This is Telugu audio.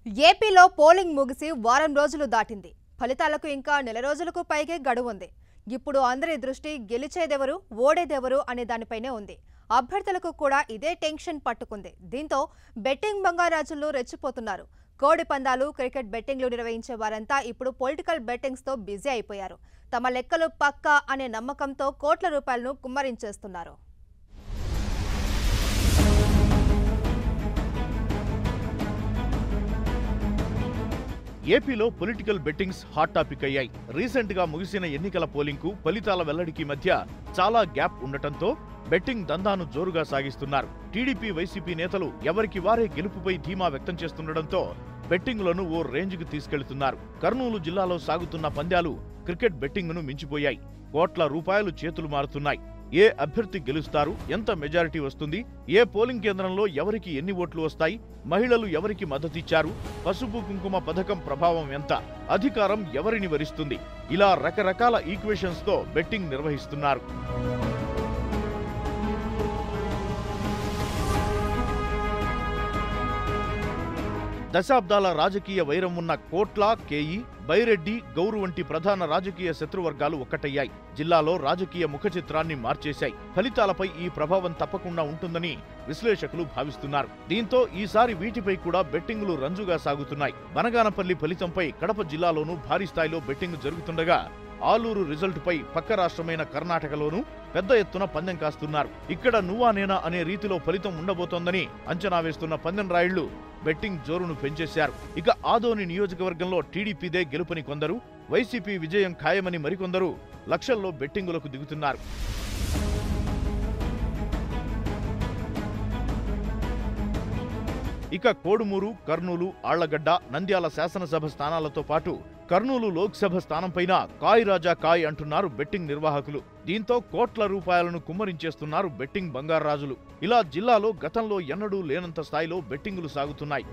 ఏపీలో పోలింగ్ ముగిసి వారం రోజులు దాటింది. ఫలితాలకు ఇంకా నెల రోజులకు పైగే గడువు ఉంది. ఇప్పుడు అందరి దృష్టి గెలిచేదెవరు, ఓడేదెవరు అనే దానిపైనే ఉంది. అభ్యర్థులకు కూడా ఇదే టెన్షన్ పట్టుకుంది. దీంతో బెట్టింగ్ బంగారాజులు రెచ్చిపోతున్నారు. కోడి పందాలు, క్రికెట్ బెట్టింగ్లు నిర్వహించే వారంతా ఇప్పుడు పొలిటికల్ బెట్టింగ్స్ తో బిజీ అయిపోయారు. తమ లెక్కలు పక్కా అనే నమ్మకంతో కోట్ల రూపాయలను కుమ్మరించేస్తున్నారు. ఏపీలో పొలిటికల్ బెట్టింగ్స్ హాట్ టాపిక్ అయ్యాయి. రీసెంట్ గా ముగిసిన ఎన్నికల పోలింగ్ కు ఫలితాల వెల్లడికి మధ్య చాలా గ్యాప్ ఉండటంతో బెట్టింగ్ దందాను జోరుగా సాగిస్తున్నారు. టీడీపీ, వైసీపీ నేతలు ఎవరికి వారే గెలుపుపై ధీమా వ్యక్తం చేస్తుండటంతో బెట్టింగులను ఓ రేంజ్కు తీసుకెళ్తున్నారు. కర్నూలు జిల్లాలో సాగుతున్న పందాలు క్రికెట్ బెట్టింగ్ను మించిపోయాయి. కోట్ల రూపాయలు చేతులు మారుతున్నాయి. ఏ అభ్యర్థి గెలుస్తారు, ఎంత మెజారిటీ వస్తుంది, ఏ పోలింగ్ కేంద్రంలో ఎవరికి ఎన్ని ఓట్లు వస్తాయి, మహిళలు ఎవరికి మద్దతిచ్చారు, పసుపు కుంకుమ పథకం ప్రభావం ఎంత, అధికారం ఎవరిని వరిస్తుంది, ఇలా రకరకాల ఈక్వేషన్స్ తో బెట్టింగ్ నిర్వహిస్తున్నారు. దశాబ్దాల రాజకీయ వైరం ఉన్న కోట్ల, కేఈ, బైరెడ్డి, గౌరు వంటి ప్రధాన రాజకీయ శత్రువర్గాలు ఒక్కటయ్యాయి. జిల్లాలో రాజకీయ ముఖచిత్రాన్ని మార్చేశాయి. ఫలితాలపై ఈ ప్రభావం తప్పకుండా ఉంటుందని విశ్లేషకులు భావిస్తున్నారు. దీంతో ఈసారి వీటిపై కూడా బెట్టింగులు రంజుగా సాగుతున్నాయి. బనగానపల్లి ఫలితంపై కడప జిల్లాలోనూ భారీ స్థాయిలో బెట్టింగ్ జరుగుతుండగా ఆలూరు రిజల్టుపై పక్క రాష్ట్రమైన కర్ణాటకలోనూ పెద్ద ఎత్తున పందెం కాస్తున్నారు. ఇక్కడ నువ్వా నేనా అనే రీతిలో ఫలితం ఉండబోతోందని అంచనా వేస్తున్న పందెం రాయుళ్లు బెట్టింగ్ జోరును పెంచేశారు. ఇక ఆదోని నియోజకవర్గంలో టీడీపీదే గెలుపని కొందరు, వైసీపీ విజయం ఖాయమని మరికొందరు లక్షల్లో బెట్టింగులకు దిగుతున్నారు. ఇక కోడుమూరు, కర్నూలు, ఆళ్లగడ్డ, నంద్యాల శాసనసభ స్థానాలతో పాటు కర్నూలు లోక్సభ స్థానంపైన కాయ్ రాజా కాయ్ అంటున్నారు బెట్టింగ్ నిర్వాహకులు. దీంతో కోట్ల రూపాయలను కుమ్మరించేస్తున్నారు బెట్టింగ్ బంగారాజులు. ఇలా జిల్లాలో గతంలో ఎన్నడూ లేనంత స్థాయిలో బెట్టింగులు సాగుతున్నాయి.